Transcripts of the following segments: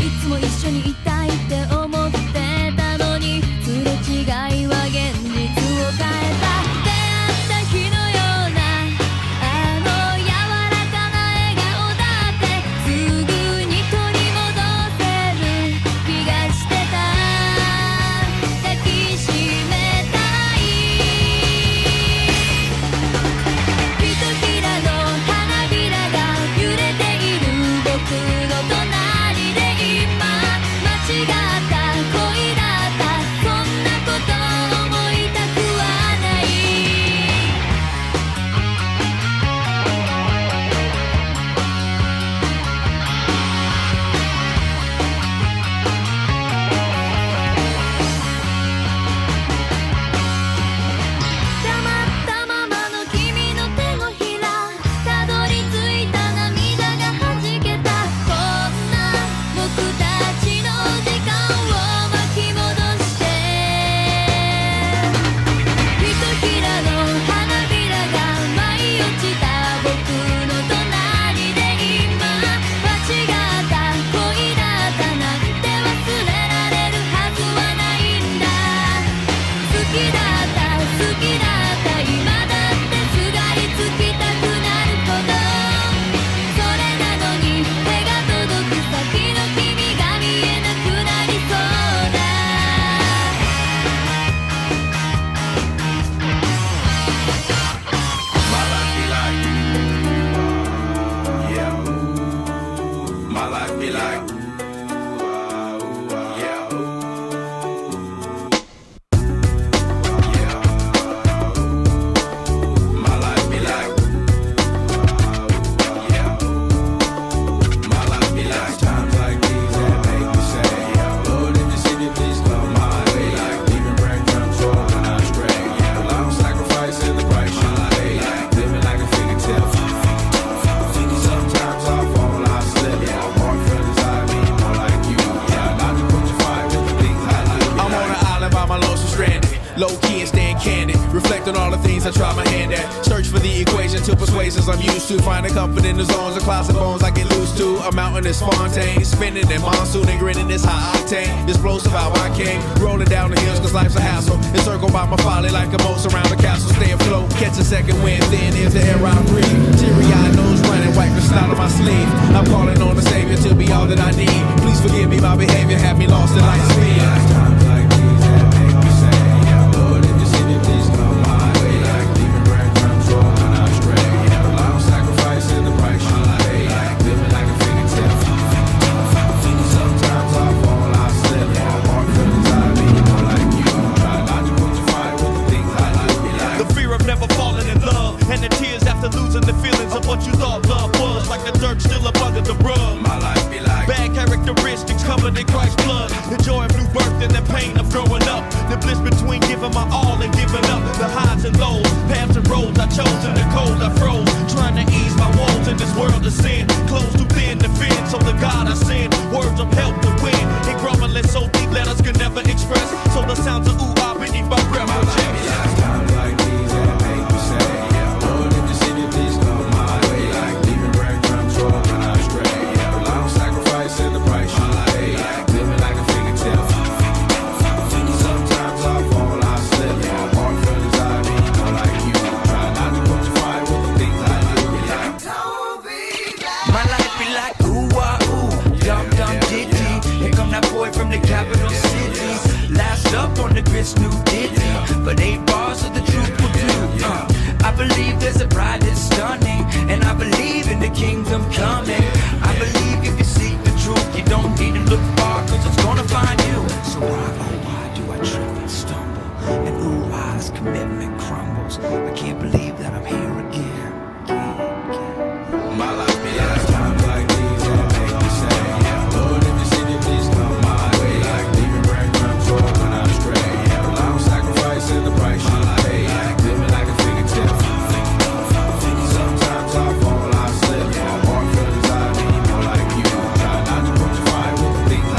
いつも一緒にいたいって思ってたのに、すれ違いは現実を変えた。出会った日のようなあの柔らかな笑顔だってすぐに取り戻せる気がしてた。抱きしめたい。ひときらの花びらが揺れている僕の隣で今、間違った恋だった、そんなこと思いたくはない。黙ったままの君の手のひら、たどり着いた涙がはじけた。こんな僕たちの時間を巻き戻して。ひときらの花びらが舞い落ちた僕の隣で今、間違った恋だったなんて忘れられるはずはないんだ。好きだった好きだった今だってすがりつきたくなるほど、それなのに手が届く先の君が見えなくなりそうだ。My life be like, yeah. My life be like, yeah. Yeah. My life be like, yeah. My life be like times like these that make me say, Lord, if you see me, please come my way. Like leaving breadcrumbs for when I stray. Yeah, long sacrifice in the price you pay. Like living like a fairy tale. Sometimes I fall, I slip. Yeah, more friends I mean, more like you. Yeah, not to put you fight with the things I like. I'm on an island by my lonesome stranded, low key and staying candid, reflect on all the things I try my hand at. Search for the equation to persuasions I'm used to, finding comfort in the zones of clouds and bones I get loose to. A mountain is fontaine, spinning in monsoon and grinning this high octane. Explosive how I came, rolling down the hills cause life's a hassle. Encircled by my folly like a moat around the castle. Stay afloat, catch a second wind, thin is the air I breathe. Teary-eyed nose running, wipe the snot on my sleeve. I'm calling on the savior to be all that I need. Please forgive me, my behavior had me lost in light speed. Times like these that make me say, Lord, if you see me, please come my way. Like leaving breadcrumbs for when I stray. Yeah, long sacrifice in the price you pay. Like living like a fairy tale. Sometimes I fall, I slip. Yeah, more friends I mean, more like you. Try not to put you fight with the things I like. Be like, The fear of never falling in love, and the tears after losing the feelings of what you thought love was. Like the dirt still up under the rug. my life be like, Bad characteristics covered in Christ's blood. The joy of new birth and the pain of growing up. The bliss between giving my all and giving up. The highs and lows, paths and roads I chose in the cold I froze. Trying to ease my woes in this world of sin. Close too thin to fit, so the God I send. Words of help to win. And grumbling so deep letters can never express. So the sounds of ooh-ah beneath my breath my will life be check. like times like these that make me say, Lord, if you see me, please come my way. Like leaving breadcrumbs for when I stray. Yeah, long sacrifice in the price you pay. Like living like a fairy tale. Sometimes I fall, I slip. Yeah, more friends I mean, more like you. Try not to put you fight with the things I do. Be like, My life be like ooh ah ooh, dum dum ditty. Here come that boy from the capital city. Last up on the grits, new ditty. But 8 bars of the truth will do. I believe there's a bride that's stunning, and I believe in the kingdom coming. I believe if you seek the truth, you don't need to look far, cause it's gonna find you. So why, oh why do I trip and stumble? And ooh ah's commitment crumbles. I can't believe that I'm here again. my life be like times like these that make me say, Lord, if you see me, please come my way. Like leaving breadcrumbs for when I stray. Yeah, long sacrifice in the price you pay. Like living like a fairy tale. Sometimes I fall, I slip. Yeah, more friends I mean, more like you. Try not to put you fight with the things I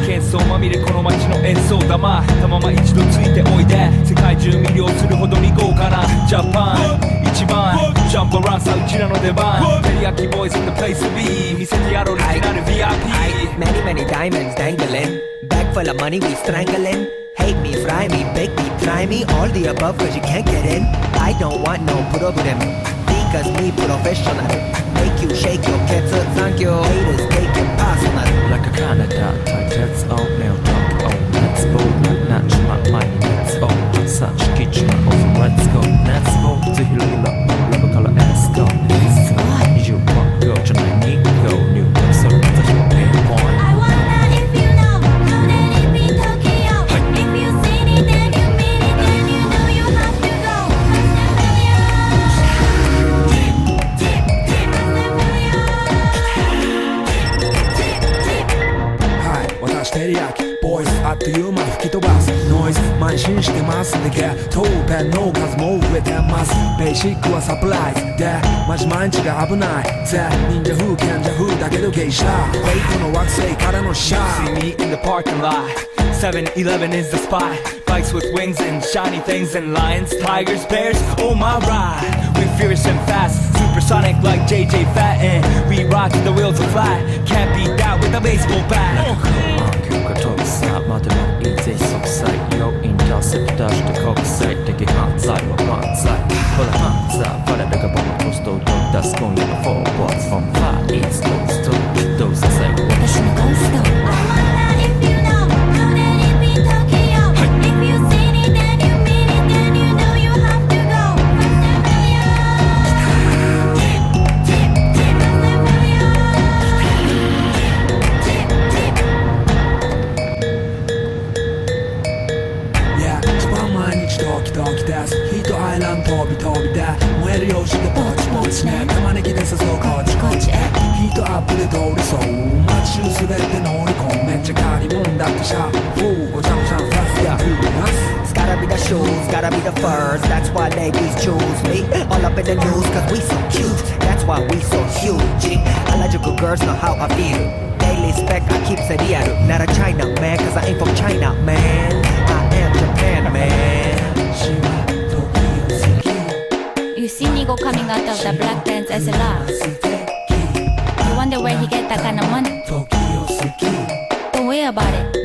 喧騒まみれこの街の演奏玉たまま一度ついておいで世界中魅了するほどに豪華なジャパン一番ジャンプアランさうちらの出番テリヤキボーイズ in the place to be 見せてやろうリジナル VIP Many many diamonds dangling Bag full of money we strangling Hate me, fry me, bake me, try me All the above cause you can't get in I don't want no problem Because me professional Make you shake your cats thank you Haters take it personal Like a Canada type that's all now talk oh let's go not my mind let's go such kitchen over let's go let's go ぜひラブからエスコ20万go じゃないに go new それまたひろめ point I wonder if you know how that it be Tokyo If you seen it then you mean it then you know you have to goはい私テリヤキボイスあっという間吹き飛ばすノイズ慢心してますでゲットペンの数も増えてますベーシックはサプライズでマジ毎日が危ないぜ忍者風賢者風だけど芸者フェイクの惑星からのシャ See me in the parking lot 7-Eleven is the spot Bikes with wings and shiny things and lions, tigers, bears, oh my ride We fierce and fast, supersonic like JJ Fatten We rock till the wheels are flat Can't beat that with a baseball bat が飛びさまでのいいぜ即歳よインターセプターして国際的犯罪は万歳ほら犯罪我らがボムコストを出す今夜の4 What's from Far East Coast どうせ最後私のゴースト I wonder if you know how that it be Tokyo If you seen it then you mean it then you know you have to go Yeah 一番毎日ドキドキですヒートアイランド飛び飛びで燃えるようしてポチポチね玉ねぎで誘うこっちこっちへヒートアップで通りそう街中滑って乗り込むめっちゃ借り物だってシャフーごちゃごちゃフラスやフーナス It's gotta be the shoes, gotta be the furs That's why ladies choose me All up in the news cause we so cute That's why we so huge Harajuku girls know how I feel Daily spec I keep it real Not a China man cause I ain't from China man I am Japan man You see Nigo coming out of the black pants as a lot You wonder where he get that kind of money Don't worry about it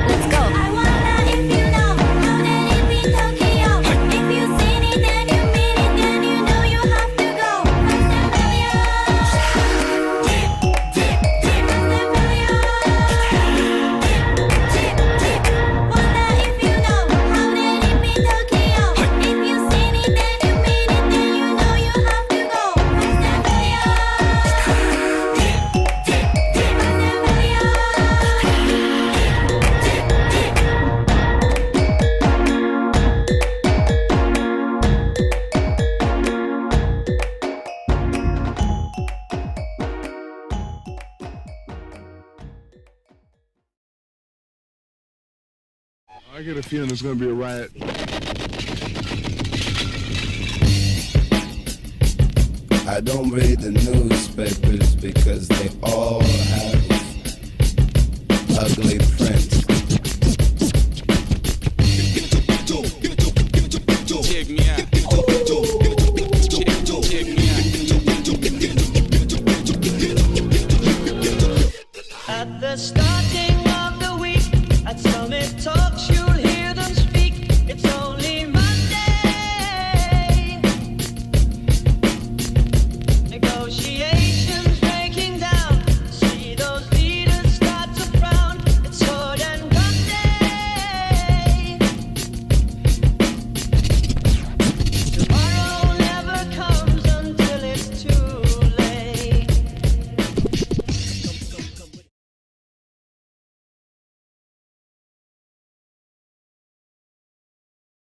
Let's go I wonder if you know how that it be Tokyo If you seen it then you mean it then you know you have to go Wonder if you know how that it be Tokyo If you seen it then you mean it then you know you have to go I get a feeling there's gonna be a riot. I don't read the newspapers because they all have ugly print